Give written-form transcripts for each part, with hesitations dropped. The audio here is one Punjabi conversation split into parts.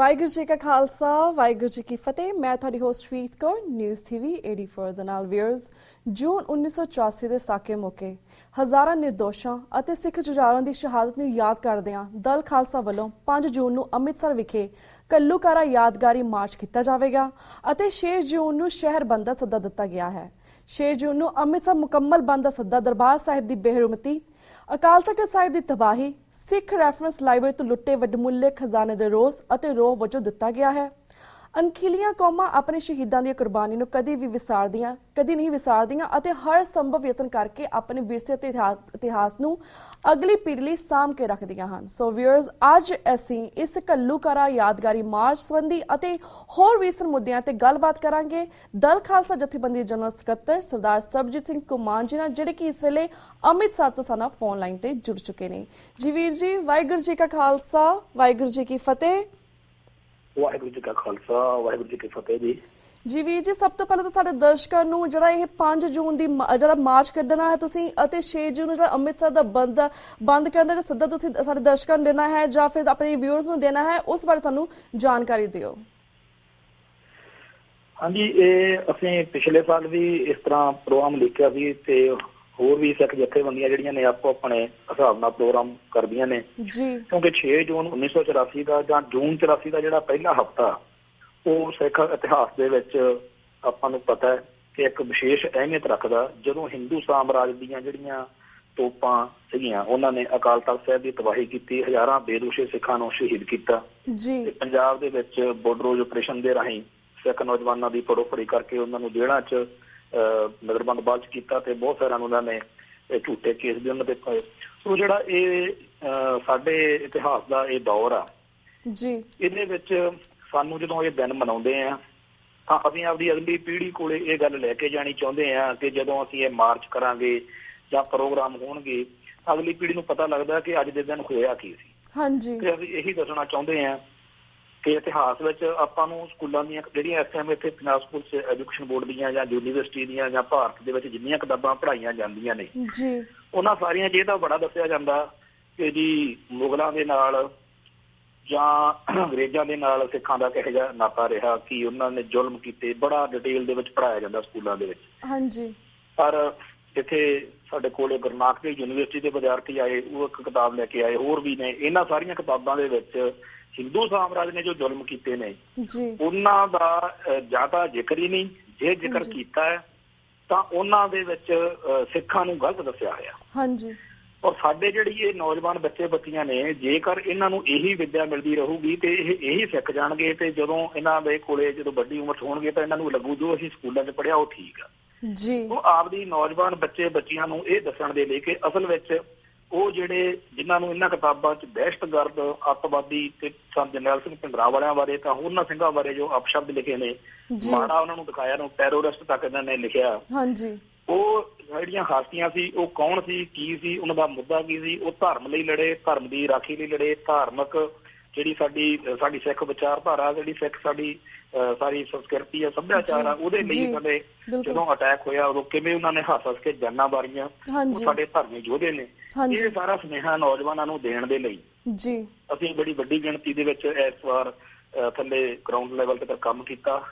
ਵਾਹਿਗੁਰੂ ਜੀ ਕਾ ਖਾਲਸਾ ਵਾਹਿਗੁਰੂ ਜੀ ਕੀ ਫਤਿਹ। ਮੈਂ ਤੁਹਾਡੀ ਹੋਸਟ ਪ੍ਰੀਤ ਕੌਰ, ਨਿਊਜ਼ TV 84 ਦੇ ਨਾਲ। ਵੀਅਰਸ, ਜੂਨ 1984 ਦੇ ਸਾਕੇ ਮੌਕੇ ਹਜ਼ਾਰਾਂ ਨਿਰਦੋਸ਼ਾਂ ਅਤੇ ਸਿੱਖ ਜੁਝਾਰਾਂ ਦੀ ਸ਼ਹਾਦਤ ਨੂੰ ਯਾਦ ਕਰਦਿਆਂ ਦਲ ਖਾਲਸਾ ਵੱਲੋਂ 5 ਜੂਨ ਨੂੰ ਅੰਮ੍ਰਿਤਸਰ ਵਿਖੇ ਕੱਲੂਕਾਰਾ ਯਾਦਗਾਰੀ ਮਾਰਚ ਕੀਤਾ ਜਾਵੇਗਾ ਅਤੇ 6 ਜੂਨ ਨੂੰ ਸ਼ਹਿਰ ਬੰਦ ਦਾ ਸੱਦਾ ਦਿੱਤਾ ਗਿਆ ਹੈ। 6 ਜੂਨ ਨੂੰ ਅੰਮ੍ਰਿਤਸਰ ਮੁਕੰਮਲ ਬੰਦ ਦਾ ਸੱਦਾ ਦਰਬਾਰ ਸਾਹਿਬ ਦੀ ਬੇਹਰਮਤੀ, ਅਕਾਲ ਤਖ਼ਤ ਸਾਹਿਬ ਦੀ ਤਬਾਹੀ, ਸਿੱਖ ਰੈਫਰੈਂਸ ਲਾਇਬ੍ਰੇਰੀ ਤੋਂ ਲੁੱਟੇ ਵੱਡਮੁੱਲੇ ਖਜ਼ਾਨੇ ਦੇ ਰੋਸ ਅਤੇ ਰੋਹ ਵਜੋਂ ਦਿੱਤਾ ਗਿਆ ਹੈ। ਅਣਖੀਲੀਆਂ ਕੌਮਾਂ ਆਪਣੇ ਸ਼ਹੀਦਾਂ ਦੀਆਂ ਕੁਰਬਾਨੀ ਨੂੰ ਕਦੀ ਨਹੀਂ ਵਿਸਾਰਦੀਆਂ ਅਤੇ ਹਰ ਸੰਭਵ ਯਤਨ ਕਰਕੇ ਆਪਣੇ ਵਿਰਸੇ ਅਤੇ ਇਤਿਹਾਸ ਨੂੰ ਅਗਲੀ ਪੀੜ੍ਹੀ ਲਈ ਸਾਂਭ ਕੇ ਰੱਖਦੀਆਂ ਹਨ। ਸੋ ਵੀਅਰਸ, ਅੱਜ ਅਸੀਂ ਇਸ ਕੱਲੂਕਾਰਾ ਯਾਦਗਾਰੀ ਮਾਰਚ ਸੰਬੰਧੀ ਅਤੇ ਹੋਰ ਵੀ ਮੁੱਦਿਆਂ ਤੇ ਗੱਲਬਾਤ ਕਰਾਂਗੇ ਦਲ ਖਾਲਸਾ ਜਥੇਬੰਦੀ ਦੇ ਜਨਰਲ ਸਕੱਤਰ ਸਰਦਾਰ ਸਰਬਜੀਤ ਸਿੰਘ ਘੁੰਮਾਣ ਜੀ ਨਾਲ, ਜਿਹੜੇ ਕਿ ਇਸ ਵੇਲੇ ਅੰਮ੍ਰਿਤਸਰ ਤੋਂ ਸਾਡਾ ਫੋਨ ਲਾਈਨ ਤੇ ਜੁੜ ਚੁੱਕੇ ਨੇ। ਜੀ ਵੀਰ ਜੀ, ਵਾਹਿਗੁਰੂ ਜੀ ਕਾ ਖਾਲਸਾ ਵਾਹਿਗੁਰੂ ਜੀ ਕੀ ਫਤਿਹ। ਵਾਹਿਗੁਰੂ ਜੀ ਕਾ ਖਾਲਸਾ ਵਾਹਿਗੁਰੂ ਜੀ ਕੀ ਫਤਿਹ ਜੀ। ਜੀ ਵੀਰ ਜੀ, ਸਭ ਤੋਂ ਪਹਿਲਾਂ ਤਾਂ ਸਾਡੇ ਦਰਸ਼ਕਾਂ ਨੂੰ ਜਿਹੜਾ ਇਹ 5 ਜੂਨ ਦੀ ਜਿਹੜਾ ਮਾਰਚ ਕੱਢਣਾ ਹੈ ਤੁਸੀਂ ਅਤੇ 6 ਜੂਨ ਨੂੰ ਜਿਹੜਾ ਅੰਮ੍ਰਿਤਸਰ ਦਾ ਬੰਦ ਕਰਨ ਦਾ ਸੱਦਾ ਤੁਸੀਂ ਸਾਡੇ ਦਰਸ਼ਕਾਂ ਨੂੰ ਦੇਣਾ ਹੈ ਜਾਂ ਫਿਰ ਆਪਣੇ ਵਿਊਅਰਸ ਨੂੰ ਦੇਣਾ ਹੈ, ਉਸ ਬਾਰੇ ਸਾਨੂੰ ਜਾਣਕਾਰੀ ਦਿਓ। ਹਾਂਜੀ, ਇਹ ਅਸੀਂ ਪਿਛਲੇ ਸਾਲ ਵੀ ਇਸ ਤਰ੍ਹਾਂ ਪ੍ਰੋਗਰਾਮ ਲਿਖਿਆ ਸੀ ਤੇ ਹੋਰ ਵੀ ਸਿੱਖ ਜਥੇਬੰਦੀਆਂ ਜਿਹੜੀਆਂ ਨੇ ਆਪੋ ਆਪਣੇ ਹਿਸਾਬ ਨਾਲ ਪ੍ਰੋਗਰਾਮ ਕਰਦੀਆਂ ਨੇ ਜੀ, ਕਿਉਂਕਿ 6 ਜੂਨ 1984 ਦਾ ਜਾਂ ਜੂਨ 84 ਦਾ ਜਿਹੜਾ ਪਹਿਲਾ ਹਫ਼ਤਾ ਉਹ ਸਿੱਖ ਇਤਿਹਾਸ ਦੇ ਵਿੱਚ ਆਪਾਂ ਨੂੰ ਪਤਾ ਹੈ ਕਿ ਇੱਕ ਵਿਸ਼ੇਸ਼ ਅਹਿਮੀਅਤ ਰੱਖਦਾ। ਜਦੋਂ ਹਿੰਦੂ ਸਾਮਰਾਜ ਦੀਆਂ ਜਿਹੜੀਆਂ ਤੋਪਾਂ ਸੀਗੀਆਂ ਉਹਨਾਂ ਨੇ ਅਕਾਲ ਤਖ਼ਤ ਸਾਹਿਬ ਦੀ ਤਬਾਹੀ ਕੀਤੀ, ਹਜ਼ਾਰਾਂ ਬੇਦੋਸ਼ੇ ਸਿੱਖਾਂ ਨੂੰ ਸ਼ਹੀਦ ਕੀਤਾ ਜੀ। ਤੇ ਪੰਜਾਬ ਦੇ ਵਿੱਚ ਬੋਡਰੋਜ ਆਪਰੇਸ਼ਨ ਦੇ ਰਾਹੀਂ ਸਿੱਖ ਨੌਜਵਾਨਾਂ ਦੀ ਫੜੋਫੜੀ ਕਰਕੇ ਉਹਨਾਂ ਨੂੰ ਜੇਲ੍ਹਾਂ 'ਚ ਨਜ਼ਰਬੰਦ ਬਾਅਦ 'ਚ ਕੀਤਾ ਤੇ ਬਹੁਤ ਸਾਰਿਆਂ ਨੂੰ ਉਹਨਾਂ ਨੇ ਝੂਠੇ ਕੇਸ ਵੀ ਉਹਨਾਂ ਤੇ ਪਾਏ। ਸੋ ਜਿਹੜਾ ਇਹ ਸਾਡੇ ਇਤਿਹਾਸ ਦਾ ਇਹ ਦੌਰ ਆ ਜੀ, ਇਹਦੇ ਵਿੱਚ ਸਾਨੂੰ ਜਦੋਂ ਇਹ ਦਿਨ ਮਨਾਉਂਦੇ ਆ ਤਾਂ ਅਸੀਂ ਆਪਦੀ ਅਗਲੀ ਪੀੜ੍ਹੀ ਕੋਲੇ ਇਹ ਗੱਲ ਲੈ ਕੇ ਜਾਣੀ ਚਾਹੁੰਦੇ ਆ ਕਿ ਜਦੋਂ ਅਸੀਂ ਇਹ ਮਾਰਚ ਕਰਾਂਗੇ ਜਾਂ ਪ੍ਰੋਗਰਾਮ ਹੋਣਗੇ ਅਗਲੀ ਪੀੜ੍ਹੀ ਨੂੰ ਪਤਾ ਲੱਗਦਾ ਕਿ ਅੱਜ ਦੇ ਦਿਨ ਹੋਇਆ ਕੀ ਸੀ। ਹਾਂਜੀ, ਤੇ ਅਸੀਂ ਇਹੀ ਦੱਸਣਾ ਚਾਹੁੰਦੇ ਆ ਕਿ ਇਤਿਹਾਸ ਵਿੱਚ ਆਪਾਂ ਨੂੰ ਸਕੂਲਾਂ ਦੀਆਂ ਜਿਹੜੀਆਂ ਇਸ ਟਾਈਮ ਇੱਥੇ ਪੰਜਾਬ ਸਕੂਲ ਐਜੂਕੇਸ਼ਨ ਬੋਰਡ ਦੀਆਂ ਜਾਂ ਯੂਨੀਵਰਸਿਟੀ ਦੀਆਂ ਜਾਂ ਭਾਰਤ ਦੇ ਵਿੱਚ ਜਿੰਨੀਆਂ ਕਿਤਾਬਾਂ ਪੜ੍ਹਾਈਆਂ ਜਾਂਦੀਆਂ ਨੇ ਜੀ, ਉਹਨਾਂ ਸਾਰੀਆਂ 'ਚ ਇਹ ਤਾਂ ਬੜਾ ਦੱਸਿਆ ਜਾਂਦਾ ਕਿ ਜੀ ਮੁਗਲਾਂ ਦੇ ਨਾਲ ਜਾਂ ਅੰਗਰੇਜ਼ਾਂ ਦੇ ਨਾਲ ਸਿੱਖਾਂ ਦਾ ਕਿਹੋ ਜਿਹਾ ਨਾਤਾ ਰਿਹਾ, ਕਿ ਉਹਨਾਂ ਨੇ ਜ਼ੁਲਮ ਕੀਤੇ, ਬੜਾ ਡਿਟੇਲ ਦੇ ਵਿੱਚ ਪੜ੍ਹਾਇਆ ਜਾਂਦਾ ਸਕੂਲਾਂ ਦੇ ਵਿੱਚ। ਹਾਂਜੀ, ਪਰ ਇੱਥੇ ਸਾਡੇ ਕੋਲ ਗੁਰੂ ਨਾਨਕ ਦੇਵ ਯੂਨੀਵਰਸਿਟੀ ਦੇ ਵਿਦਿਆਰਥੀ ਆਏ, ਉਹ ਇੱਕ ਕਿਤਾਬ ਲੈ ਕੇ ਆਏ, ਹੋਰ ਵੀ ਨੇ। ਇਹਨਾਂ ਸਾਰੀਆਂ ਕਿਤਾਬਾਂ ਦੇ ਵਿੱਚ ਹਿੰਦੂ ਸਾਮਰਾਜ ਨੇ ਜੋ ਜ਼ੁਲਮ ਕੀਤੇ ਨੇ ਉਹਨਾਂ ਦਾ ਜਾਂ ਤਾਂ ਜ਼ਿਕਰ ਹੀ ਨਹੀਂ, ਜੇ ਜ਼ਿਕਰ ਕੀਤਾ ਹੈ ਤਾਂ ਉਹਨਾਂ ਦੇ ਵਿੱਚ ਸਿੱਖਾਂ ਨੂੰ ਗਲਤ ਦੱਸਿਆ ਹੋਇਆ। ਹਾਂਜੀ, ਔਰ ਸਾਡੇ ਜਿਹੜੀ ਇਹ ਨੌਜਵਾਨ ਬੱਚੇ ਬੱਚੀਆਂ ਨੇ, ਜੇਕਰ ਇਹਨਾਂ ਨੂੰ ਇਹੀ ਵਿੱਦਿਆ ਮਿਲਦੀ ਰਹੂਗੀ ਤੇ ਇਹ ਇਹੀ ਸਿੱਖ ਜਾਣਗੇ ਤੇ ਜਦੋਂ ਇਹਨਾਂ ਦੇ ਕੋਲੇ ਜਦੋਂ ਵੱਡੀ ਉਮਰ 'ਚ ਹੋਣਗੇ ਤਾਂ ਇਹਨਾਂ ਨੂੰ ਲੱਗੂ ਜੋ ਅਸੀਂ ਸਕੂਲਾਂ 'ਚ ਪੜ੍ਹਿਆ ਉਹ ਠੀਕ ਆ ਜੀ। ਉਹ ਆਪਦੀ ਨੌਜਵਾਨ ਬੱਚੇ ਬੱਚੀਆਂ ਨੂੰ ਇਹ ਦੱਸਣ ਦੇ ਲਈ ਕਿ ਅਸਲ ਵਿੱਚ ਉਹ ਜਿਹੜੇ ਜਿਨ੍ਹਾਂ ਨੂੰ ਇਹਨਾਂ ਕਿਤਾਬਾਂ 'ਚ ਦਹਿਸ਼ਤਗਰਦ, ਅੱਤਵਾਦੀ ਤੇ ਸੰਤ ਜਰਨੈਲ ਸਿੰਘ ਭਿੰਡਰਾਂਵਾਲਿਆਂ ਬਾਰੇ ਤਾਂ ਹੋਰਨਾਂ ਸਿੰਘਾਂ ਬਾਰੇ ਜੋ ਅਪਸ਼ਬਦ ਲਿਖੇ ਨੇ, ਮਾੜਾ ਉਹਨਾਂ ਨੂੰ ਦਿਖਾਇਆ, ਨੂੰ ਟੈਰੋਰਿਸਟ ਤੱਕ ਇਹਨਾਂ ਨੇ ਲਿਖਿਆ। ਹਾਂਜੀ, ਉਹ ਜਿਹੜੀਆਂ ਹਸਤੀਆਂ ਸੀ ਉਹ ਕੌਣ ਸੀ, ਕੀ ਸੀ, ਉਹਨਾਂ ਦਾ ਮੁੱਦਾ ਕੀ ਸੀ, ਉਹ ਧਰਮ ਲਈ ਲੜੇ, ਧਰਮ ਦੀ ਰਾਖੀ ਲਈ ਲੜੇ, ਧਾਰਮਿਕ ਜਿਹੜੀ ਸਾਡੀ ਸਿੱਖ ਵਿਚਾਰਧਾਰਾ, ਜਿਹੜੀ ਸਿੱਖ ਸਾਡੀ ਸਾਰੀ ਸੰਸਕ੍ਰਿਤੀ ਆ, ਸੱਭਿਆਚਾਰ ਆ, ਉਹਦੇ ਲਈ ਸਾਡੇ ਜਦੋਂ ਅਟੈਕ ਹੋਇਆ ਉਦੋਂ ਕਿਵੇਂ ਉਹਨਾਂ ਨੇ ਹੱਸ ਕੇ ਜਾਨਾਂ ਵਾਰੀਆਂ, ਉਹ ਸਾਡੇ ਧਰਮੀ ਯੋਧੇ ਨੇ। ਇਹ ਸਾਰਾ ਸੁਨੇਹਾ ਨੌਜਵਾਨਾਂ ਨੂੰ ਦੇਣ ਦੇ ਲਈ ਅਸੀਂ ਬੜੀ ਵੱਡੀ ਗਿਣਤੀ ਦੇ ਵਿੱਚ ਇਸ ਵਾਰ ਥੱਲੇ ਗਰਾਊਂਡ ਲੈਵਲ ਤੇ ਕੰਮ ਕੀਤਾ।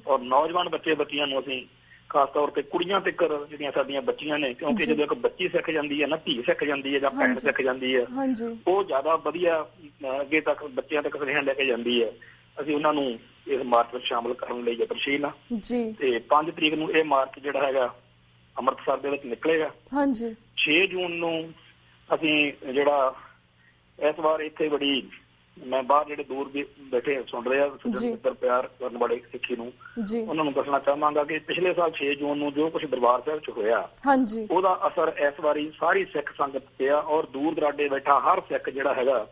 ਔਰ ਨੌਜਵਾਨ ਬੱਚੇ ਬੱਚੀਆਂ ਨੂੰ ਅਸੀਂ ਖਾਸ ਤੌਰ ਤੇ ਕੁੜੀਆਂ ਤੱਕ ਜਿਹੜੀਆਂ ਸਾਡੀਆਂ ਬੱਚੀਆਂ ਨੇ, ਕਿਉਂਕਿ ਜਦੋਂ ਇੱਕ ਬੱਚੀ ਸਿੱਖ ਜਾਂਦੀ ਹੈ ਨਾ, ਧੀ ਸਿੱਖ ਜਾਂਦੀ ਹੈ ਜਾਂ ਭੈਣ ਸਿੱਖ ਜਾਂਦੀ ਹੈ, ਉਹ ਜ਼ਿਆਦਾ ਵਧੀਆ ਅੱਗੇ ਤੱਕ ਬੱਚਿਆਂ ਤੱਕ ਸੁਨੇਹਾ ਲੈ ਕੇ ਜਾਂਦੀ ਹੈ। ਅਸੀਂ ਉਹਨਾਂ ਨੂੰ ਇਸ ਮਾਰਚ ਵਿੱਚ ਸ਼ਾਮਲ ਕਰਨ ਲਈ ਯਤਨਸ਼ੀਲ ਹਾਂ ਤੇ 5 ਤਰੀਕ ਨੂੰ ਇਹ ਮਾਰਚ ਜਿਹੜਾ ਹੈਗਾ ਅੰਮ੍ਰਿਤਸਰ ਦੇ ਵਿੱਚ ਨਿਕਲੇਗਾ। 6 ਜੂਨ ਨੂੰ ਅਸੀਂ ਜਿਹੜਾ ਇਸ ਵਾਰ ਇੱਥੇ ਬੜੀ, ਮੈਂ ਬਾਹਰ ਜਿਹੜੇ ਦੂਰ ਬੈਠੇ ਸੁਣ ਰਹੇ ਆ ਸੱਜਣ ਪਿਆਰ ਕਰਨ ਵਾਲੇ ਸਿੱਖੀ ਨੂੰ, ਉਹਨਾਂ ਨੂੰ ਦੱਸਣਾ ਚਾਹਾਂਗਾ ਕਿ ਪਿਛਲੇ ਸਾਲ 6 ਜੂਨ ਨੂੰ ਜੋ ਕੁਝ ਦਰਬਾਰ ਸਾਹਿਬ 'ਚ ਹੋਇਆ ਉਹਦਾ ਅਸਰ ਇਸ ਵਾਰੀ ਸਾਰੀ ਸਿੱਖ ਸੰਗਤ ਤੇ ਆ। ਔਰ ਦੂਰ ਦਰਾਡੇ ਬੈਠਾ ਹਰ ਸਿੱਖ ਜਿਹੜਾ ਹੈਗਾ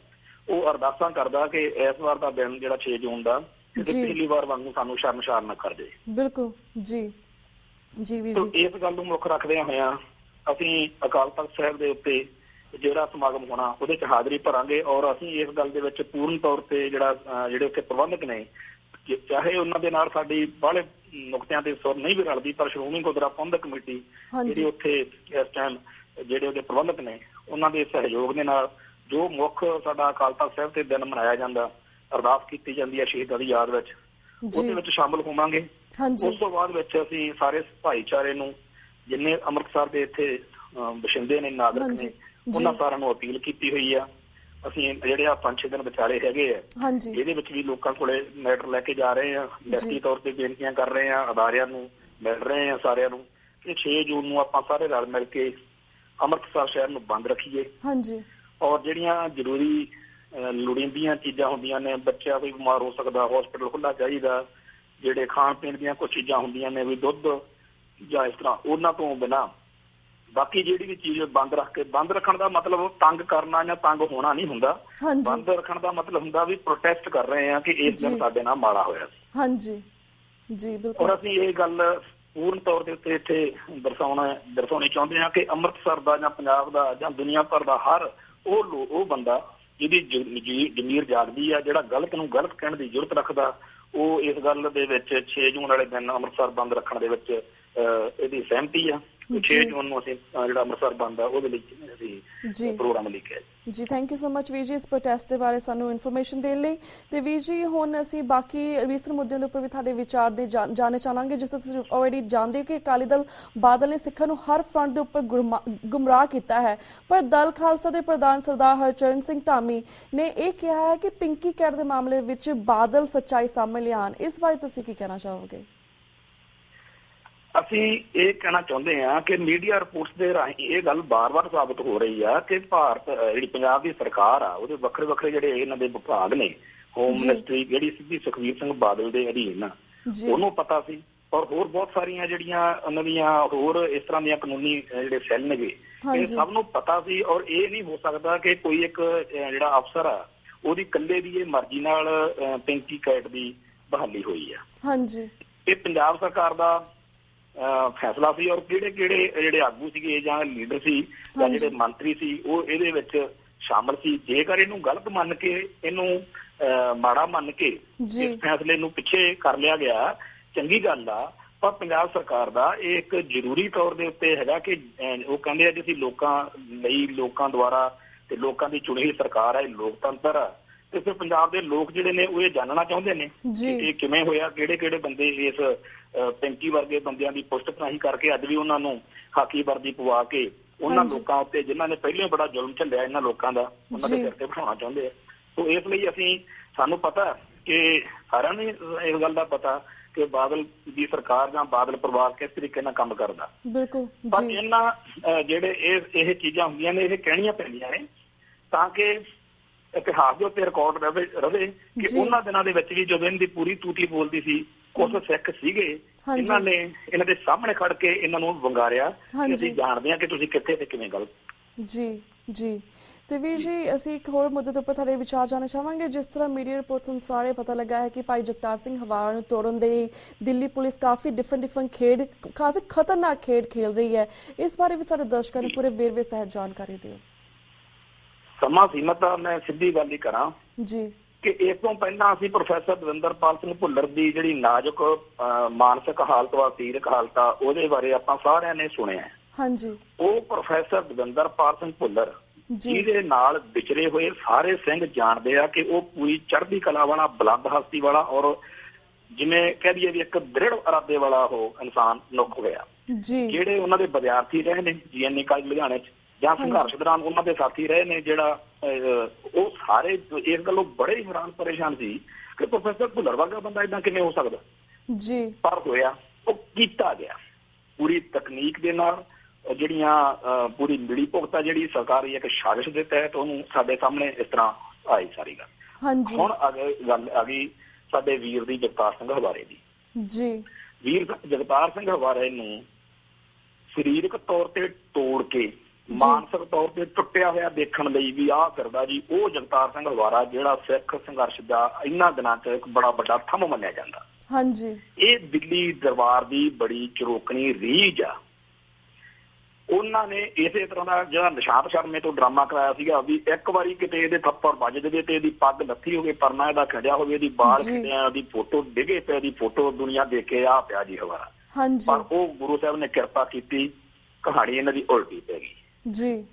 ਉਹ ਅਰਦਾਸਾਂ ਕਰਦਾ ਕਿ ਇਸ ਵਾਰ ਦਾ ਦਿਨ ਜਿਹੜਾ 6 ਜੂਨ ਦਾ ਪਿਛਲੀ ਵਾਰ ਵਾਂਗੂ ਸਾਨੂੰ ਸ਼ਰਮਸ਼ਾਰ ਨਾ ਕਰ ਜਾਏ। ਬਿਲਕੁਲ ਜੀ ਜੀ ਵੀਰ ਜੀ। ਇਸ ਗੱਲ ਨੂੰ ਮੁੱਖ ਰੱਖਦਿਆਂ ਹੋਇਆਂ ਅਸੀਂ ਅਕਾਲ ਤਖ਼ਤ ਸਾਹਿਬ ਦੇ ਉੱਤੇ ਜਿਹੜਾ ਸਮਾਗਮ ਹੋਣਾ ਉਹਦੇ 'ਚ ਹਾਜ਼ਰੀ ਭਰਾਂਗੇ। ਔਰ ਅਸੀਂ ਇਸ ਗੱਲ ਦੇ ਵਿੱਚ ਪੂਰਨ ਤੌਰ ਤੇ ਜਿਹੜੇ ਉੱਥੇ ਪ੍ਰਬੰਧਕ ਨੇ, ਚਾਹੇ ਉਹਨਾਂ ਦੇ ਨਾਲ ਸਾਡੀ ਬਾਹਲੇ ਨੁਕਤਿਆਂ ਦੇ ਸੁਰ ਨਹੀਂ ਵੀ ਰਲਦੀ, ਪਰ ਸ਼੍ਰੋਮਣੀ ਗੁਰਦੁਆਰਾ ਪ੍ਰਬੰਧਕ ਕਮੇਟੀ ਜਿਹੜੀ ਉੱਥੇ ਇਸ ਟਾਈਮ ਜਿਹੜੇ ਉਹਦੇ ਪ੍ਰਬੰਧਕ ਨੇ, ਉਹਨਾਂ ਦੇ ਸਹਿਯੋਗ ਦੇ ਨਾਲ ਜੋ ਮੁੱਖ ਸਾਡਾ ਅਕਾਲ ਤਖ਼ਤ ਸਾਹਿਬ ਤੇ ਦਿਨ ਮਨਾਇਆ ਜਾਂਦਾ, ਅਰਦਾਸ ਕੀਤੀ ਜਾਂਦੀ ਹੈ ਸ਼ਹੀਦਾਂ ਦੀ ਯਾਦ ਵਿੱਚ, ਉਹਦੇ ਵਿੱਚ ਸ਼ਾਮਲ ਹੋਵਾਂਗੇ। ਉਸ ਤੋਂ ਬਾਅਦ ਵਿੱਚ ਅਸੀਂ ਸਾਰੇ ਭਾਈਚਾਰੇ ਨੂੰ, ਜਿੰਨੇ ਅੰਮ੍ਰਿਤਸਰ ਦੇ ਇੱਥੇ ਵਸਿੰਦੇ ਨੇ, ਨਾਗਰਿਕ ਨੇ, ਉਹਨਾਂ ਸਾਰਿਆਂ ਨੂੰ ਅਪੀਲ ਕੀਤੀ ਹੋਈ ਆ। ਅਸੀਂ ਜਿਹੜੇ ਆ 5-6 ਦਿਨ ਵਿਚਾਲੇ ਹੈਗੇ ਆ, ਇਹਦੇ ਵਿੱਚ ਵੀ ਲੋਕਾਂ ਕੋਲੇ ਮੈਟਰ ਲੈ ਕੇ ਜਾ ਰਹੇ ਆ, ਲਿਖਤੀ ਤੌਰ ਤੇ ਬੇਨਤੀਆਂ ਕਰ ਰਹੇ ਆ, ਅਦਾਰਿਆਂ ਨੂੰ ਮਿਲ ਰਹੇ ਆ ਸਾਰਿਆਂ ਨੂੰ ਕਿ 6 ਜੂਨ ਨੂੰ ਆਪਾਂ ਸਾਰੇ ਰਲ ਮਿਲ ਕੇ ਅੰਮ੍ਰਿਤਸਰ ਸ਼ਹਿਰ ਨੂੰ ਬੰਦ ਰੱਖੀਏ। ਔਰ ਜਿਹੜੀਆਂ ਜ਼ਰੂਰੀ ਲੋੜੀਂਦੀਆਂ ਚੀਜ਼ਾਂ ਹੁੰਦੀਆਂ ਨੇ, ਬੱਚਾ ਕੋਈ ਬਿਮਾਰ ਹੋ ਸਕਦਾ, ਹਸਪੀਟਲ ਖੁੱਲ੍ਹਾ ਚਾਹੀਦਾ, ਜਿਹੜੇ ਖਾਣ ਪੀਣ ਦੀਆਂ ਕੁਝ ਚੀਜ਼ਾਂ ਹੁੰਦੀਆਂ ਨੇ ਵੀ ਦੁੱਧ ਜਾਂ ਇਸ ਤਰ੍ਹਾਂ, ਉਹਨਾਂ ਤੋਂ ਬਿਨਾਂ ਬਾਕੀ ਜਿਹੜੀ ਵੀ ਚੀਜ਼ ਬੰਦ ਰੱਖ ਕੇ, ਬੰਦ ਰੱਖਣ ਦਾ ਮਤਲਬ ਤੰਗ ਕਰਨਾ ਜਾਂ ਤੰਗ ਹੋਣਾ ਨਹੀਂ ਹੁੰਦਾ। ਬੰਦ ਰੱਖਣ ਦਾ ਮਤਲਬ ਹੁੰਦਾ ਵੀ ਪ੍ਰੋਟੈਸਟ ਕਰ ਰਹੇ ਆ ਕਿ ਇਸ ਦਿਨ ਸਾਡੇ ਨਾਲ ਮਾੜਾ ਹੋਇਆ ਸੀ। ਔਰ ਅਸੀਂ ਇਹ ਗੱਲ ਪੂਰਨ ਤੌਰ ਦੇ ਉੱਤੇ ਇੱਥੇ ਦਰਸਾਉਣੀ ਚਾਹੁੰਦੇ ਹਾਂ ਕਿ ਅੰਮ੍ਰਿਤਸਰ ਦਾ ਜਾਂ ਪੰਜਾਬ ਦਾ ਜਾਂ ਦੁਨੀਆ ਭਰ ਦਾ ਹਰ ਉਹ ਬੰਦਾ ਜਿਹਦੀ ਜ਼ਮੀਰ ਜਾਗਦੀ ਆ, ਜਿਹੜਾ ਗਲਤ ਨੂੰ ਗਲਤ ਕਹਿਣ ਦੀ ਜ਼ਰੂਰਤ ਰੱਖਦਾ, ਉਹ ਇਸ ਗੱਲ ਦੇ ਵਿੱਚ 6 ਜੂਨ ਵਾਲੇ ਦਿਨ ਅੰਮ੍ਰਿਤਸਰ ਬੰਦ ਰੱਖਣ ਦੇ ਵਿੱਚ ਇਹਦੀ ਸਹਿਮਤੀ ਆ। 6 ਜੂਨ ਨੂੰ ਅਸੀਂ ਜਿਹੜਾ ਅੰਮ੍ਰਿਤਸਰ ਬੰਦ ਆ ਉਹਦੇ ਲਈ ਅਸੀਂ ਪ੍ਰੋਗਰਾਮ ਲਿਖਿਆ ਜੀ। ਥੈਂਕ ਯੂ ਸੋ ਮਚ ਵੀਰ ਜੀ ਇਸ ਪ੍ਰੋਟੈਸਟ ਦੇ ਬਾਰੇ ਸਾਨੂੰ ਇਨਫੋਰਮੇਸ਼ਨ ਦੇਣ ਲਈ। ਤੇ ਵੀਰ ਜੀ ਹੁਣ ਅਸੀਂ ਬਾਕੀ ਰੀਸੈਂਟ ਮੁੱਦਿਆਂ ਦੇ ਉੱਪਰ ਵੀ ਤੁਹਾਡੇ ਵਿਚਾਰ ਦੇ ਜਾਣਨਾ ਚਾਹਾਂਗੇ। ਜਿਸ ਤਰ੍ਹਾਂ ਤੁਸੀਂ ਆਲਰੇਡੀ ਜਾਣਦੇ ਕਿ ਅਕਾਲੀ ਦਲ ਬਾਦਲ ਨੇ ਸਿੱਖਾਂ ਨੂੰ ਹਰ ਫਰੰਟ ਦੇ ਉੱਪਰ ਗੁੰਮਰਾਹ ਕੀਤਾ ਹੈ, ਪਰ ਦਲ ਖਾਲਸਾ ਦੇ ਪ੍ਰਧਾਨ ਸਰਦਾਰ ਹਰਚਰਨ ਸਿੰਘ ਧਾਮੀ ਨੇ ਇਹ ਕਿਹਾ ਹੈ ਕਿ ਪਿੰਕੀ ਕੈਟ ਦੇ ਮਾਮਲੇ ਵਿੱਚ ਬਾਦਲ ਸੱਚਾਈ ਸਾਹਮਣੇ ਲਿਆਉਣ। ਇਸ ਬਾਰੇ ਤੁਸੀਂ ਕੀ ਕਹਿਣਾ ਚਾਹੋਗੇ? ਅਸੀਂ ਇਹ ਕਹਿਣਾ ਚਾਹੁੰਦੇ ਹਾਂ ਕਿ ਮੀਡੀਆ ਰਿਪੋਰਟਸ ਦੇ ਰਾਹੀਂ ਇਹ ਗੱਲ ਬਾਰ-ਬਾਰ ਸਾਬਤ ਹੋ ਰਹੀ ਆ ਕਿ ਭਾਰਤ ਜਿਹੜੀ ਪੰਜਾਬ ਦੀ ਸਰਕਾਰ ਆ, ਉਹਦੇ ਵੱਖਰੇ ਵੱਖਰੇ ਜਿਹੜੇ ਇਹਨਾਂ ਦੇ ਵਿਭਾਗ ਨੇ, ਹੋਮ ਮਿਨਿਸਟਰੀ ਜਿਹੜੀ ਸਿੱਧੀ ਸੁਖਬੀਰ ਸਿੰਘ ਬਾਦਲ ਦੇ ਅਧੀਨ, ਉਹਨੂੰ ਪਤਾ ਸੀ। ਔਰ ਹੋਰ ਬਹੁਤ ਸਾਰੀਆਂ ਜਿਹੜੀਆਂ ਉਹਨਾਂ ਦੀਆਂ ਹੋਰ ਇਸ ਤਰ੍ਹਾਂ ਦੀਆਂ ਕਾਨੂੰਨੀ ਜਿਹੜੇ ਸੈੱਲ ਨੇਗੇ, ਇਹ ਸਭ ਨੂੰ ਪਤਾ ਸੀ। ਔਰ ਇਹ ਨਹੀਂ ਹੋ ਸਕਦਾ ਕਿ ਕੋਈ ਇੱਕ ਜਿਹੜਾ ਅਫਸਰ ਆ ਉਹਦੀ ਇਕੱਲੇ ਦੀ ਇਹ ਮਰਜ਼ੀ ਨਾਲ ਪਿੰਕੀ ਕੈਟ ਦੀ ਬਹਾਲੀ ਹੋਈ ਆ। ਇਹ ਪੰਜਾਬ ਸਰਕਾਰ ਦਾ ਫੈਸਲਾ ਸੀ। ਔਰ ਕਿਹੜੇ ਜਿਹੜੇ ਆਗੂ ਸੀਗੇ ਜਾਂ ਲੀਡਰ ਸੀ ਜਾਂ ਜਿਹੜੇ ਮੰਤਰੀ ਸੀ ਉਹ ਇਹਦੇ ਵਿੱਚ ਸ਼ਾਮਲ ਸੀ। ਜੇਕਰ ਇਹਨੂੰ ਗਲਤ ਮੰਨ ਕੇ, ਇਹਨੂੰ ਮਾੜਾ ਮੰਨ ਕੇ ਇਸ ਫੈਸਲੇ ਨੂੰ ਪਿੱਛੇ ਕਰ ਲਿਆ ਗਿਆ, ਚੰਗੀ ਗੱਲ ਆ। ਪਰ ਪੰਜਾਬ ਸਰਕਾਰ ਦਾ ਇਹ ਇੱਕ ਜ਼ਰੂਰੀ ਤੌਰ ਦੇ ਉੱਤੇ ਹੈਗਾ ਕਿ ਉਹ ਕਹਿੰਦੇ ਆ ਕਿ ਅਸੀਂ ਲੋਕਾਂ ਲਈ, ਲੋਕਾਂ ਦੁਆਰਾ ਤੇ ਲੋਕਾਂ ਦੀ ਚੁਣੀ ਹੋਈ ਸਰਕਾਰ ਆ, ਇਹ ਲੋਕਤੰਤਰ ਆ। ਤੇ ਫਿਰ ਪੰਜਾਬ ਦੇ ਲੋਕ ਜਿਹੜੇ ਨੇ ਉਹ ਇਹ ਜਾਣਨਾ ਚਾਹੁੰਦੇ ਨੇ ਕਿ ਇਹ ਕਿਵੇਂ ਹੋਇਆ, ਕਿਹੜੇ ਬੰਦੇ ਇਸ ਪਿੰਕੀ ਵਰਗੇ ਬੰਦਿਆਂ ਦੀ ਪੁਸ਼ਟ ਪਨਾਹੀ ਕਰਕੇ ਅੱਜ ਵੀ ਉਹਨਾਂ ਨੂੰ ਖਾਕੀ ਵਰਦੀ ਪਵਾ ਕੇ ਉਹਨਾਂ ਲੋਕਾਂ ਉੱਤੇ ਜਿਨ੍ਹਾਂ ਨੇ ਪਹਿਲਾਂ ਬੜਾ ਜ਼ੁਲਮ ਝੱਲਿਆ ਇਹਨਾਂ ਲੋਕਾਂ ਦਾ, ਉਹਨਾਂ ਦੇ ਸਿਰ ਤੇ ਬਿਠਾਉਣਾ ਚਾਹੁੰਦੇ ਆ। ਸੋ ਇਸ ਲਈ ਸਾਨੂੰ ਪਤਾ ਕਿ ਸਾਰਿਆਂ ਨੂੰ ਇਸ ਗੱਲ ਦਾ ਪਤਾ ਕਿ ਬਾਦਲ ਦੀ ਸਰਕਾਰ ਜਾਂ ਬਾਦਲ ਪਰਿਵਾਰ ਕਿਸ ਤਰੀਕੇ ਨਾਲ ਕੰਮ ਕਰਦਾ। ਪਰ ਇਹਨਾਂ ਜਿਹੜੇ ਇਹ ਚੀਜ਼ਾਂ ਹੁੰਦੀਆਂ ਨੇ, ਇਹ ਕਹਿਣੀਆਂ ਪੈਂਦੀਆਂ ਨੇ ਤਾਂ ਕਿ ਇਤਿਹਾਸ ਦੇ ਉੱਤੇ ਰਿਕਾਰਡ ਰਵੇ ਕਿ ਉਹਨਾਂ ਦਿਨਾਂ ਦੇ ਵਿੱਚ ਵੀ ਜਦੋਂ ਇਹਦੀ ਪੂਰੀ ਤੂਤੀ ਬੋਲਦੀ ਸੀ, ਕੁਝ ਸਿੱਖ ਸੀਗੇ ਇਹਨਾਂ ਨੇ ਇਹਨਾਂ ਦੇ ਸਾਹਮਣੇ ਖੜ ਕੇ ਇਹਨਾਂ ਨੂੰ ਵੰਗਾਰਿਆ ਕਿ ਅਸੀਂ ਜਾਣਦੇ ਹਾਂ ਕਿ ਤੁਸੀਂ ਕਿੱਥੇ ਤੇ ਕਿਵੇਂ ਗਲਤ। ਤੇ ਵੀਰ ਜੀ ਅਸੀਂ ਇੱਕ ਹੋਰ ਮੁੱਦੇ ਦੇ ਉੱਪਰ ਤੁਹਾਡੇ ਵਿਚਾਰ ਜਾਣਨਾ ਚਾਹਾਂਗੇ। ਜਿਸ ਤਰ੍ਹਾਂ ਮੀਡੀਆ ਰਿਪੋਰਟਸ ਅਨੁਸਾਰ ਇਹ ਪਤਾ ਲੱਗਾ ਹੈ ਕਿ ਭਾਈ ਜਗਤਾਰ ਸਿੰਘ ਹਵਾਰਾ ਨੂੰ ਤੋੜਨ ਦੇ ਦਿੱਲੀ ਪੁਲਿਸ ਕਾਫੀ ਡਿਫਰੈਂਟ ਕਾਫੀ ਖਤਰਨਾਕ ਖੇਡ ਖੇਲ ਰਹੀ ਹੈ। ਇਸ ਬਾਰੇ ਵੀ ਸਾਡੇ ਦਰਸ਼ਕਾਂ ਨੂੰ ਪੂਰੇ ਵੇਰਵੇ ਸਹਿਤ ਜਾਣਕਾਰੀ ਦਿਓ। ਸਮਾਂ ਸੀਮਤ ਆ, ਮੈਂ ਸਿੱਧੀ ਗੱਲ ਹੀ ਕਰਾਂ ਕਿ ਇਸ ਤੋਂ ਪਹਿਲਾਂ ਅਸੀਂ ਪ੍ਰੋਫੈਸਰ ਦਵਿੰਦਰਪਾਲ ਸਿੰਘ ਭੁੱਲਰ ਦੀ ਜਿਹੜੀ ਨਾਜ਼ੁਕ ਮਾਨਸਿਕ ਹਾਲਤ ਵਾ, ਸਰੀਰਕ ਹਾਲਤ ਆ, ਉਹਦੇ ਬਾਰੇ ਆਪਾਂ ਸਾਰਿਆਂ ਨੇ ਸੁਣਿਆ। ਉਹ ਪ੍ਰੋਫੈਸਰ ਦਵਿੰਦਰਪਾਲ ਸਿੰਘ ਭੁੱਲਰ ਜਿਹਦੇ ਨਾਲ ਵਿਚਰੇ ਹੋਏ ਸਾਰੇ ਸਿੰਘ ਜਾਣਦੇ ਆ ਕਿ ਉਹ ਪੂਰੀ ਚੜ੍ਹਦੀ ਕਲਾ ਵਾਲਾ, ਬੁਲੰਦ ਹਸਤੀ ਵਾਲਾ ਔਰ ਜਿਵੇਂ ਕਹਿ ਦਈਏ ਵੀ ਇੱਕ ਦ੍ਰਿੜ ਇਰਾਦੇ ਵਾਲਾ ਉਹ ਇਨਸਾਨ ਨੁੱਕ ਹੋਇਆ। ਜਿਹੜੇ ਉਹਨਾਂ ਦੇ ਵਿਦਿਆਰਥੀ ਰਹੇ ਨੇ GNA ਕਾਲਜ ਲੁਧਿਆਣੇ ਚ ਜਾਂ ਸੰਘਰਸ਼ ਦੌਰਾਨ ਉਹਨਾਂ ਦੇ ਸਾਥੀ ਰਹੇ ਨੇ, ਜਿਹੜਾ ਉਹ ਸਾਰੇ ਇਸ ਗੱਲੋਂ ਬੜੇ ਹੀ ਹੈਰਾਨ ਪਰੇਸ਼ਾਨ ਸੀ ਕਿ ਪ੍ਰੋਫੈਸਰ ਭੁੱਲਰ ਵਰਗਾ ਬੰਦਾ ਏਦਾਂ ਕਿਵੇਂ ਹੋ ਸਕਦਾ। ਪਰ ਹੋਇਆ, ਉਹ ਕੀਤਾ ਗਿਆ ਪੂਰੀ ਤਕਨੀਕ ਦੇ ਨਾਲ। ਜਿਹੜੀਆਂ ਪੂਰੀ ਮਿਲੀ ਭੁਗਤਾ ਜਿਹੜੀ ਸਰਕਾਰੀ ਇੱਕ ਸਾਜ਼ਿਸ਼ ਦੇ ਤਹਿਤ ਉਹਨੂੰ ਸਾਡੇ ਸਾਹਮਣੇ ਇਸ ਤਰ੍ਹਾਂ ਆਈ ਸਾਰੀ ਗੱਲ। ਹੁਣ ਗੱਲ ਆ ਗਈ ਸਾਡੇ ਵੀਰ ਦੀ ਜਗਤਾਰ ਸਿੰਘ ਹਵਾਰੇ ਦੀ। ਵੀਰ ਜਗਤਾਰ ਸਿੰਘ ਹਵਾਰੇ ਨੂੰ ਸਰੀਰਕ ਤੌਰ ਤੇ ਤੋੜ ਕੇ ਮਾਨਸਿਕ ਤੌਰ ਤੇ ਟੁੱਟਿਆ ਹੋਇਆ ਦੇਖਣ ਲਈ ਵੀ ਆਹ ਕਰਦਾ ਜੀ ਉਹ ਜਗਤਾਰ ਸਿੰਘ ਹਵਾਰਾ ਜਿਹੜਾ ਸਿੱਖ ਸੰਘਰਸ਼ ਦਾ ਇਹਨਾਂ ਦਿਨਾਂ 'ਚ ਇੱਕ ਬੜਾ ਵੱਡਾ ਥੰਮ ਮੰਨਿਆ ਜਾਂਦਾ। ਇਹ ਦਿੱਲੀ ਦਰਬਾਰ ਦੀ ਬੜੀ ਚਰੋਕਣੀ ਰੀਝ ਆ। ਉਹਨਾਂ ਨੇ ਇਸੇ ਤਰ੍ਹਾਂ ਦਾ ਜਿਹੜਾ ਨਿਸ਼ਾਂਤ ਸ਼ਰਮੇ ਤੋਂ ਡਰਾਮਾ ਕਰਾਇਆ ਸੀਗਾ ਵੀ ਇੱਕ ਵਾਰੀ ਕਿਤੇ ਇਹਦੇ ਥੱਪੜ ਵੱਜ ਦੇਵੇ ਤੇ ਇਹਦੀ ਪੱਗ ਲੱਥੀ ਹੋਵੇ, ਪਰਨਾ ਇਹਦਾ ਖਿੰਡਿਆ ਹੋਵੇ, ਇਹਦੀ ਬਾਲ ਖਿੰਡਿਆ, ਉਹਦੀ ਫੋਟੋ ਡਿੱਗੇ ਪਏ, ਦੀ ਫੋਟੋ ਦੁਨੀਆ ਦੇਖੇ ਆ ਪਿਆ ਜੀ ਹਵਾਰਾ। ਪਰ ਉਹ ਗੁਰੂ ਸਾਹਿਬ ਨੇ ਕਿਰਪਾ ਕੀਤੀ, ਕਹਾਣੀ ਇਹਨਾਂ ਦੀ ਉਲਟੀ ਪੈ ਗਈ।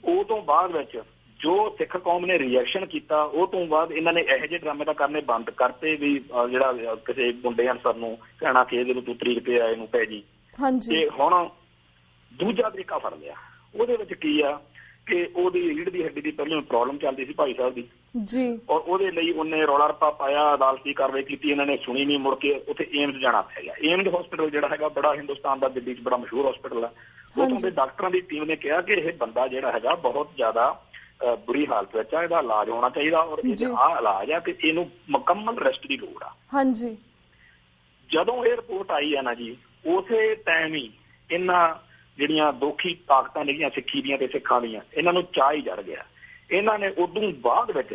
ਉਹ ਤੋਂ ਬਾਅਦ ਵਿੱਚ ਜੋ ਸਿੱਖ ਕੌਮ ਨੇ ਰਿਐਕਸ਼ਨ ਕੀਤਾ ਉਹ ਤੋਂ ਬਾਅਦ ਇਹਨਾਂ ਨੇ ਇਹੋ ਜਿਹੇ ਡਰਾਮੇ ਤਾਂ ਕਰਨੇ ਬੰਦ ਕਰਤੇ ਵੀ ਜਿਹੜਾ ਕਿਸੇ ਮੁੰਡੇ ਅਨਸਰ ਨੂੰ ਕਹਿਣਾ ਕਿ ਜਦੋਂ ਤੂੰ ਤਰੀਕ ਤੇ ਆਏ ਨੂੰ ਪੈ ਜੀ। ਤੇ ਹੁਣ ਦੂਜਾ ਤਰੀਕਾ ਫੜ ਲਿਆ। ਉਹਦੇ ਵਿੱਚ ਕੀ ਆ ਕਿ ਉਹਦੀ ਰੀੜ੍ਹ ਦੀ ਹੱਡੀ ਦੀ ਪਹਿਲਾਂ ਪ੍ਰੋਬਲਮ ਚੱਲਦੀ ਸੀ ਭਾਈ ਸਾਹਿਬ ਦੀ ਜੀ, ਔਰ ਉਹਦੇ ਲਈ ਉਹਨੇ ਰੌਲਾ ਰੱਪਾ ਪਾਇਆ, ਅਦਾਲਤੀ ਕਾਰਵਾਈ ਕੀਤੀ, ਇਹਨਾਂ ਨੇ ਸੁਣੀ ਨਹੀਂ, ਮੁੜ ਕੇ ਉੱਥੇ ਏਮਜ਼ ਜਾਣਾ ਪੈ ਗਿਆ। ਏਮਜ਼ ਹਸਪੀਟਲ ਜਿਹੜਾ ਹੈਗਾ ਬੜਾ ਹਿੰਦੁਸਤਾਨ ਦਾ ਦਿੱਲੀ 'ਚ ਬੜਾ ਮਸ਼ਹੂਰ ਹਸਪੀਟਲ ਆ। ਉੱਥੋਂ ਦੇ ਡਾਕਟਰਾਂ ਦੀ ਟੀਮ ਨੇ ਕਿਹਾ ਕਿ ਇਹ ਬੰਦਾ ਜਿਹੜਾ ਹੈਗਾ ਬਹੁਤ ਜ਼ਿਆਦਾ ਬੁਰੀ ਹਾਲਤ ਵਿੱਚ ਆ, ਇਹਦਾ ਇਲਾਜ ਹੋਣਾ ਚਾਹੀਦਾ ਔਰ ਇਹਦਾ ਆਹ ਇਲਾਜ ਆ ਕਿ ਇਹਨੂੰ ਮੁਕੰਮਲ ਰੈਸਟ ਦੀ ਲੋੜ ਆ। ਹਾਂਜੀ, ਜਦੋਂ ਇਹ ਰਿਪੋਰਟ ਆਈ ਆ ਨਾ ਜੀ, ਉਸੇ ਟਾਈਮ ਹੀ ਇਹਨਾਂ ਜਿਹੜੀਆਂ ਦੋਖੀ ਤਾਕਤਾਂ ਨੇਗੀਆਂ ਸਿੱਖੀ ਦੀਆਂ ਤੇ ਸਿੱਖਾਂ ਦੀਆਂ, ਇਹਨਾਂ ਨੂੰ ਚਾਹ ਹੀ ਚੜ ਗਿਆ। ਇਹਨਾਂ ਨੇ ਉਦੋਂ ਬਾਅਦ ਵਿੱਚ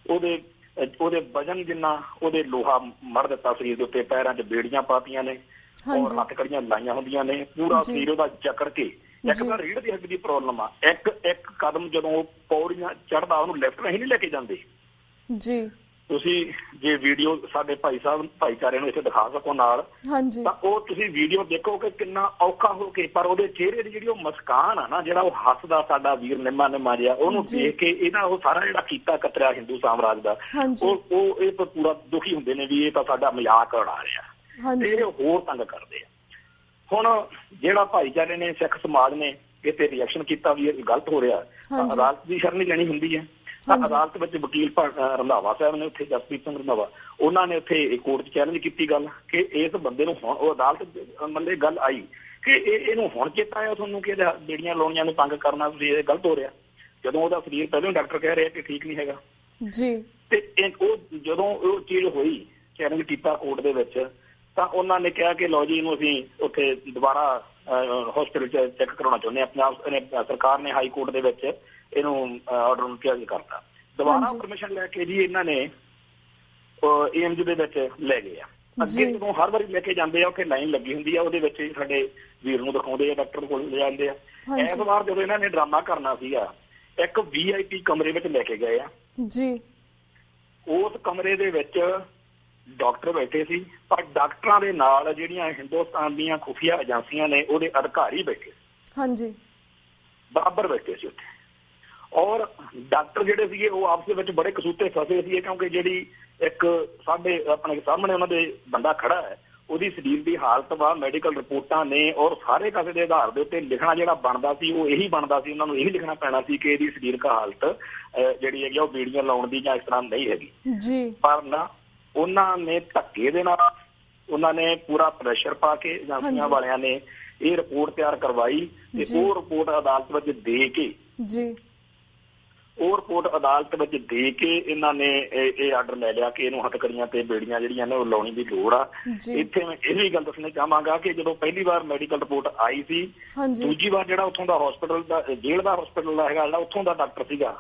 ਉਹਦੇ ਵਜਨ ਜਿੰਨਾ ਉਹਦੇ ਲੋਹਾ ਮੜ ਦਿੱਤਾ ਸਰੀਰ ਦੇ ਉੱਤੇ, ਪੈਰਾਂ 'ਚ ਬੇੜੀਆਂ ਪਾਤੀਆਂ ਨੇ ਔਰ ਹੱਥਕੜੀਆਂ ਲਾਈਆਂ ਹੁੰਦੀਆਂ ਨੇ, ਪੂਰਾ ਸਰੀਰ ਉਹਦਾ ਜਕੜ ਕੇ। ਇੱਕ ਤਾਂ ਰੀੜ੍ਹ ਦੀ ਹੱਡੀ ਦੀ ਪ੍ਰੋਬਲਮ ਆ, ਇੱਕ ਕਦਮ ਜਦੋਂ ਉਹ ਪੌੜੀਆਂ ਚੜ੍ਹਦਾ ਉਹਨੂੰ ਲਿਫਟ ਨਹੀਂ ਲੈ ਕੇ ਜਾਂਦੇ ਜੀ। ਤੁਸੀਂ ਜੇ ਵੀਡੀਓ ਸਾਡੇ ਭਾਈਚਾਰੇ ਨੂੰ ਇੱਥੇ ਦਿਖਾ ਸਕੋ ਨਾਲ, ਤਾਂ ਉਹ ਤੁਸੀਂ ਵੀਡੀਓ ਦੇਖੋ ਕਿ ਕਿੰਨਾ ਔਖਾ ਹੋ ਕੇ, ਪਰ ਉਹਦੇ ਚਿਹਰੇ ਦੀ ਜਿਹੜੀ ਉਹ ਮੁਸਕਾਨ ਆ ਨਾ, ਜਿਹੜਾ ਉਹ ਹੱਸਦਾ ਸਾਡਾ ਵੀਰ ਨਿੰਮਾ ਜਿਹਾ, ਉਹਨੂੰ ਦੇਖ ਕੇ ਇਹਦਾ ਉਹ ਸਾਰਾ ਜਿਹੜਾ ਕੀਤਾ ਕਤਰਿਆ ਹਿੰਦੂ ਸਾਮਰਾਜ ਦਾ, ਉਹ ਇਹ ਪੂਰਾ ਦੁਖੀ ਹੁੰਦੇ ਨੇ ਵੀ ਇਹ ਤਾਂ ਸਾਡਾ ਮਜ਼ਾਕ ਉਡਾ ਰਿਹਾ ਤੇ ਇਹ ਹੋਰ ਤੰਗ ਕਰਦੇ ਆ। ਹੁਣ ਜਿਹੜਾ ਭਾਈਚਾਰੇ ਨੇ, ਸਿੱਖ ਸਮਾਜ ਨੇ ਇਹ ਤੇ ਰਿਐਕਸ਼ਨ ਕੀਤਾ ਵੀ ਇਹ ਗਲਤ ਹੋ ਰਿਹਾ, ਤਾਂ ਅਦਾਲਤ ਦੀ ਸ਼ਰਨ ਲੈਣੀ ਹੁੰਦੀ ਹੈ। ਤਾਂ ਅਦਾਲਤ ਵਿੱਚ ਵਕੀਲ ਰੰਧਾਵਾ ਸਾਹਿਬ ਨੇ, ਉੱਥੇ ਜਸਪ੍ਰੀਤ ਸਿੰਘ ਰੰਧਾਵਾ, ਉਹਨਾਂ ਨੇ ਉੱਥੇ ਕੋਰਟ 'ਚ ਚੈਲੰਜ ਕੀਤੀ ਗੱਲ ਕਿ ਇਸ ਬੰਦੇ ਨੂੰ ਹੁਣ, ਉਹ ਅਦਾਲਤ ਮਤਲਬ ਗੱਲ ਆਈ ਕਿ ਇਹਨੂੰ ਹੁਣ ਚੇਤਾ ਆਇਆ ਤੁਹਾਨੂੰ ਕਿ ਬੇੜੀਆਂ ਲਾਉਣੀਆਂ ਨੂੰ ਤੰਗ ਕਰਨਾ ਤੁਸੀਂ ਇਹ ਗਲਤ ਹੋ ਰਿਹਾ, ਜਦੋਂ ਉਹਦਾ ਸਰੀਰ ਪਹਿਲਾਂ ਡਾਕਟਰ ਕਹਿ ਰਿਹਾ ਕਿ ਠੀਕ ਨਹੀਂ ਹੈਗਾ ਜੀ। ਤੇ ਉਹ ਜਦੋਂ ਉਹ ਚੀਜ਼ ਹੋਈ, ਚੈਲੰਜ ਕੀਤਾ ਕੋਰਟ ਦੇ ਵਿੱਚ, ਤਾਂ ਉਹਨਾਂ ਨੇ ਕਿਹਾ ਕਿ ਲਓ ਜੀ ਇਹਨੂੰ ਅਸੀਂ ਉੱਥੇ ਦੁਬਾਰਾ ਹਸਪੀਟਲ 'ਚ ਚੈੱਕ ਕਰਾਉਣਾ ਚਾਹੁੰਦੇ ਹਾਂ। ਪੰਜਾਬ ਸਰਕਾਰ ਨੇ ਹਾਈ ਕੋਰਟ ਦੇ ਵਿੱਚ ਇਹਨੂੰ ਆਰਡਰ ਨੂੰ ਕਿਹਾ ਕਰਤਾ, ਦੁਬਾਰਾ ਪਰਮਿਸ਼ਨ ਲੈ ਕੇ ਜੀ ਇਹਨਾਂ ਨੇ ਏਮਜ਼ ਦੇ ਵਿੱਚ ਲੈ ਗਏ ਆ। ਅੱਗੇ ਜਦੋਂ ਹਰ ਵਾਰੀ ਲੈ ਕੇ ਜਾਂਦੇ ਆ ਉੱਥੇ ਲਾਈਨ ਲੱਗੀ ਹੁੰਦੀ ਆ, ਉਹਦੇ ਵਿੱਚ ਸਾਡੇ ਵੀਰ ਨੂੰ ਦਿਖਾਉਂਦੇ ਆ, ਡਾਕਟਰ ਕੋਲ ਲੈ ਜਾਂਦੇ ਆ। ਇਸ ਵਾਰ ਜਦੋਂ ਇਹਨਾਂ ਨੇ ਡਰਾਮਾ ਕਰਨਾ ਸੀਗਾ, ਇੱਕ VIP ਕਮਰੇ ਵਿੱਚ ਲੈ ਕੇ ਗਏ ਆ ਜੀ। ਉਸ ਕਮਰੇ ਦੇ ਵਿੱਚ ਡਾਕਟਰ ਬੈਠੇ ਸੀ, ਪਰ ਡਾਕਟਰਾਂ ਦੇ ਨਾਲ ਜਿਹੜੀਆਂ ਹਿੰਦੁਸਤਾਨ ਦੀਆਂ ਖੁਫੀਆ ਏਜੰਸੀਆਂ ਨੇ ਉਹਦੇ ਅਧਿਕਾਰੀ ਬੈਠੇ ਹਾਂਜੀ, ਬਰਾਬਰ ਬੈਠੇ ਸੀ ਉੱਥੇ। ਔਰ ਡਾਕਟਰ ਜਿਹੜੇ ਸੀਗੇ ਉਹ ਆਪਸ ਦੇ ਵਿੱਚ ਬੜੇ ਕਸੂਤੇ ਫਸੇ ਸੀ, ਕਿਉਂਕਿ ਜਿਹੜੀ ਇੱਕ ਸਾਡੇ ਆਪਣੇ ਸਾਹਮਣੇ ਉਹਨਾਂ ਦੇ ਬੰਦਾ ਖੜਾ ਹੈ, ਉਹਦੀ ਸਰੀਰ ਦੀ ਹਾਲਤ ਵਾ, ਮੈਡੀਕਲ ਰਿਪੋਰਟਾਂ ਨੇ, ਔਰ ਸਾਰੇ ਕਾਸੇ ਦੇ ਆਧਾਰ ਦੇ ਉੱਤੇ ਲਿਖਣਾ ਜਿਹੜਾ ਬਣਦਾ ਸੀ ਉਹ ਇਹੀ ਬਣਦਾ ਸੀ, ਉਹਨਾਂ ਨੂੰ ਇਹੀ ਲਿਖਣਾ ਪੈਣਾ ਸੀ ਕਿ ਇਹਦੀ ਸਰੀਰਕ ਹਾਲਤ ਜਿਹੜੀ ਹੈਗੀ ਉਹ ਬੀੜੀਆਂ ਲਾਉਣ ਦੀ ਜਾਂ ਇਸ ਤਰ੍ਹਾਂ ਨਹੀਂ ਹੈਗੀ ਜੀ। ਪਰ ਨਾ, ਉਹਨਾਂ ਨੇ ਧੱਕੇ ਦੇ ਨਾਲ, ਉਹਨਾਂ ਨੇ ਪੂਰਾ ਪ੍ਰੈਸ਼ਰ ਪਾ ਕੇ ਏਜੰਸੀਆਂ ਵਾਲਿਆਂ ਨੇ ਇਹ ਰਿਪੋਰਟ ਤਿਆਰ ਕਰਵਾਈ ਤੇ ਉਹ ਰਿਪੋਰਟ ਅਦਾਲਤ ਵਿੱਚ ਦੇ ਕੇ ਜੀ, ਉਹ ਰਿਪੋਰਟ ਅਦਾਲਤ ਵਿੱਚ ਦੇ ਕੇ ਇਹਨਾਂ ਨੇ ਇਹ ਆਰਡਰ ਲੈ ਲਿਆ ਕਿ ਇਹਨੂੰ ਹੱਥਕੜੀਆਂ ਤੇ ਬੇੜੀਆਂ ਜਿਹੜੀਆਂ ਨੇ ਉਹ ਲਾਉਣੀ ਦੀ ਲੋੜ ਆ। ਇੱਥੇ ਮੈਂ ਇਹ ਵੀ ਗੱਲ ਦੱਸਣੀ ਚਾਹਾਂਗਾ ਕਿ ਜਦੋਂ ਪਹਿਲੀ ਵਾਰ ਮੈਡੀਕਲ ਰਿਪੋਰਟ ਆਈ ਸੀ, ਦੂਜੀ ਵਾਰ ਜਿਹੜਾ ਉੱਥੋਂ ਦਾ ਹਸਪੀਟਲ ਦਾ, ਜੇਲ੍ਹ ਦਾ ਹਸਪੀਟਲ ਦਾ ਹੈਗਾ, ਜਿਹੜਾ ਉੱਥੋਂ ਦਾ ਡਾਕਟਰ ਸੀਗਾ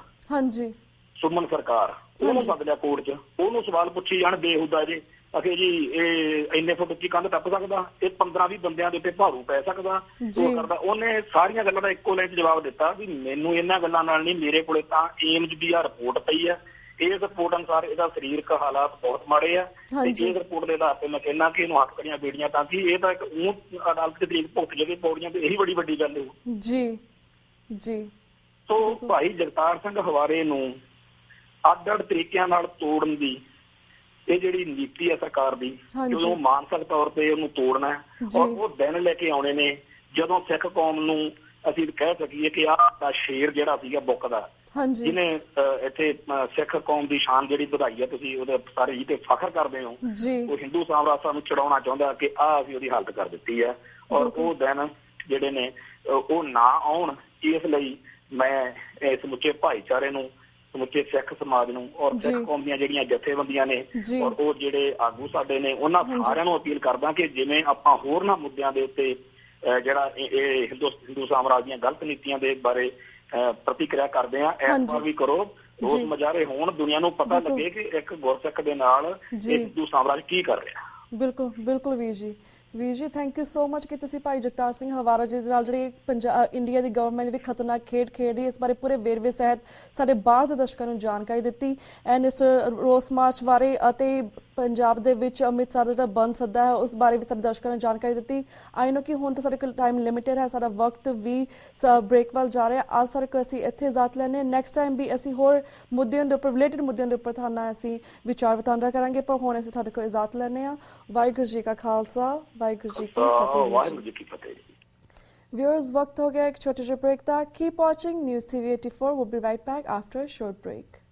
ਸੁਮਨ ਸਰਕਾਰ, ਉਹਨੂੰ ਸੱਦ ਲਿਆ ਕੋਰਟ 'ਚ, ਉਹਨੂੰ ਸਵਾਲ ਪੁੱਛੀ ਜਾਣ ਬੇਹੁਦਾ ਜੇ, ਅਖੇ ਜੀ ਇਹ ਇੰਨੇ ਫੁੱਟ ਉੱਚੀ ਕੰਧ ਟੱਪ ਸਕਦਾ, ਇਹ 15-20 ਬੰਦਿਆਂ ਦੇ ਉੱਤੇ ਭਾਰੂ ਪੈ ਸਕਦਾ, ਉਹ ਕਰਦਾ। ਉਹਨੇ ਸਾਰੀਆਂ ਗੱਲਾਂ ਦਾ ਇੱਕੋ ਲਾਈਨ 'ਚ ਜਵਾਬ ਦਿੱਤਾ ਵੀ ਮੈਨੂੰ ਇਹਨਾਂ ਗੱਲਾਂ ਨਾਲ ਨਹੀਂ, ਮੇਰੇ ਕੋਲੇ ਤਾਂ ਏਮਜ਼ ਦੀ ਆ ਰਿਪੋਰਟ ਪਈ ਆ, ਇਸ ਰਿਪੋਰਟ ਅਨੁਸਾਰ ਇਹਦਾ ਸਰੀਰਕ ਹਾਲਾਤ ਬਹੁਤ ਮਾੜੇ ਆ, ਤੇ ਇਸ ਰਿਪੋਰਟ ਦੇ ਆਧਾਰ ਤੇ ਮੈਂ ਕਹਿੰਦਾ ਕਿ ਇਹਨੂੰ ਹੱਥਕੜੀਆਂ ਬੇੜੀਆਂ, ਤਾਂ ਕਿ ਇਹ ਤਾਂ ਇੱਕ ਅਦਾਲਤ ਦੀ ਤਰੀਕ ਭੁਗਤ ਜਾਵੇ ਪੌੜੀਆਂ ਤੇ, ਇਹੀ ਬੜੀ ਵੱਡੀ ਗੱਲ ਹੈ ਜੀ ਜੀ। ਸੋ ਭਾਈ ਜਗਤਾਰ ਸਿੰਘ ਹਵਾਰੇ ਨੂੰ ਅੱਡ-ਅੱਡ ਤਰੀਕਿਆਂ ਨਾਲ ਤੋੜਨ ਦੀ ਇਹ ਜਿਹੜੀ ਨੀਤੀ ਹੈ ਸਰਕਾਰ ਦੀ, ਜਦੋਂ ਮਾਨਸਿਕ ਤੌਰ ਤੇ ਉਹਨੂੰ ਤੋੜਨਾ, ਔਰ ਉਹ ਦਿਨ ਲੈ ਕੇ ਆਉਣੇ ਨੇ ਜਦੋਂ ਸਿੱਖ ਕੌਮ ਨੂੰ ਅਸੀਂ ਕਹਿ ਸਕੀਏ ਕਿ ਆਹ ਦਾ ਸ਼ੇਰ ਜਿਹੜਾ ਸੀਗਾ ਬੁੱਕ ਦਾ, ਜਿਹਨੇ ਇੱਥੇ ਸਿੱਖ ਕੌਮ ਦੀ ਸ਼ਾਨ ਜਿਹੜੀ ਵਧਾਈ ਹੈ, ਤੁਸੀਂ ਉਹਦੇ ਸਾਰੇ ਜੀ ਤੇ ਫਖਰ ਕਰਦੇ ਹੋ, ਉਹ ਹਿੰਦੂ ਸਾਮਰਾਜ ਨੂੰ ਚੜਾਉਣਾ ਚਾਹੁੰਦਾ ਕਿ ਆਹ ਅਸੀਂ ਉਹਦੀ ਹਾਲਤ ਕਰ ਦਿੱਤੀ ਹੈ। ਔਰ ਉਹ ਦਿਨ ਜਿਹੜੇ ਨੇ ਉਹ ਨਾ ਆਉਣ, ਇਸ ਲਈ ਮੈਂ ਸਮੁੱਚੇ ਭਾਈਚਾਰੇ ਨੂੰ, ਸਮੁੱਚੇ ਸਿੱਖ ਸਮਾਜ ਨੂੰ ਔਰ ਸਿੱਖ ਕੌਮ ਦੀਆਂ ਜਿਹੜੀਆਂ ਜਥੇਬੰਦੀਆਂ ਨੇ ਔਰ ਉਹ ਜਿਹੜੇ ਆਗੂ ਸਾਡੇ ਨੇ, ਉਹਨਾਂ ਸਾਰਿਆਂ ਨੂੰ ਅਪੀਲ ਕਰਦਾ ਕਿ ਜਿਵੇਂ ਆਪਾਂ ਹੋਰਨਾਂ ਮੁੱਦਿਆਂ ਦੇ ਉੱਤੇ ਜਿਹੜਾ ਇਹ ਹਿੰਦੂ ਸਾਮਰਾਜ ਦੀਆਂ ਗਲਤ ਨੀਤੀਆਂ ਦੇ ਬਾਰੇ ਪ੍ਰਤੀਕਿਰਿਆ ਕਰਦੇ ਆ, ਇਸ ਵਾਰ ਵੀ ਕਰੋ, ਰੋਜ਼ ਮੁਜ਼ਾਹਰੇ ਹੋਣ, ਦੁਨੀਆ ਨੂੰ ਪਤਾ ਲੱਗੇ ਕਿ ਇੱਕ ਗੁਰਸਿੱਖ ਦੇ ਨਾਲ ਇਹ ਹਿੰਦੂ ਸਾਮਰਾਜ ਕੀ ਕਰ ਰਿਹਾ। ਬਿਲਕੁਲ ਬਿਲਕੁਲ ਵੀਰ ਜੀ, ਵੀਰ ਜੀ ਥੈਂਕ ਯੂ ਸੋ ਮਚ ਕਿ ਤੁਸੀਂ ਭਾਈ ਜਗਤਾਰ ਸਿੰਘ ਹਵਾਰਾ ਜੀ ਦੇ ਨਾਲ ਜਿਹੜੀ ਇੰਡੀਆ ਦੀ ਗਵਰਨਮੈਂਟ ਜਿਹੜੀ ਖਤਰਨਾਕ ਖੇਡ ਖੇਡ ਰਹੀ ਇਸ ਬਾਰੇ ਪੂਰੇ ਵੇਰਵੇ ਸਹਿਤ ਸਾਡੇ ਬਾਹਰ ਦੇ ਦਰਸ਼ਕਾਂ ਨੂੰ ਜਾਣਕਾਰੀ ਦਿੱਤੀ ਐਂਡ ਇਸ ਰੋਸ ਮਾਰਚ ਬਾਰੇ ਅਤੇ ਪੰਜਾਬ ਦੇ ਵਿੱਚ ਅੰਮ੍ਰਿਤਸਰ ਦਾ ਜਿਹੜਾ ਬੰਦ ਸੱਦਾ ਹੈ ਉਸ ਬਾਰੇ ਵੀ ਸਾਡੇ ਦਰਸ਼ਕਾਂ ਨੂੰ ਜਾਣਕਾਰੀ ਦਿੱਤੀ। ਆਈ ਨੋ ਕਿ ਹੁਣ ਤਾਂ ਸਾਡੇ ਕੋਲ ਟਾਈਮ ਲਿਮਿਟਡ ਹੈ, ਸਾਡਾ ਵਕਤ ਵੀ ਬ੍ਰੇਕ ਵੱਲ ਜਾ ਰਿਹਾ। ਅੱਜ ਸਰ ਅਸੀਂ ਇੱਥੇ ਇਜਾਜ਼ਤ ਲੈਂਦੇ, ਨੈਕਸਟ ਟਾਈਮ ਵੀ ਅਸੀਂ ਹੋਰ ਮੁੱਦਿਆਂ ਦੇ ਉੱਪਰ ਰਿਲੇਟਡ ਮੁੱਦਿਆਂ ਦੇ ਉੱਪਰ ਤੁਹਾਡੇ ਨਾਲ ਅਸੀਂ ਵਿਚਾਰ ਵਟਾਂਦਰਾ ਕਰਾਂਗੇ, ਪਰ ਹੁਣ ਅਸੀਂ ਤੁਹਾਡੇ ਕੋਲ ਇਜਾਜ਼ਤ ਲੈਂਦੇ ਹਾਂ। ਵਾਹਿਗੁਰੂ ਜੀ ਕਾ ਖਾਲਸਾ, ਵਾਹਿਗੁਰੂ ਜੀ ਕੀ ਫਤਿਹ। ਵਾਹਿਗੁਰੂ ਜੀ ਕੀ ਫਤਿਹ। ਵਿਊਅਰਸ ਵਕਤ ਹੋ ਗਿਆ ਇੱਕ ਛੋਟੇ ਜਿਹੇ ਬ੍ਰੇਕ ਦਾ। Keep watching News TV 84। We'll be right back after a short break.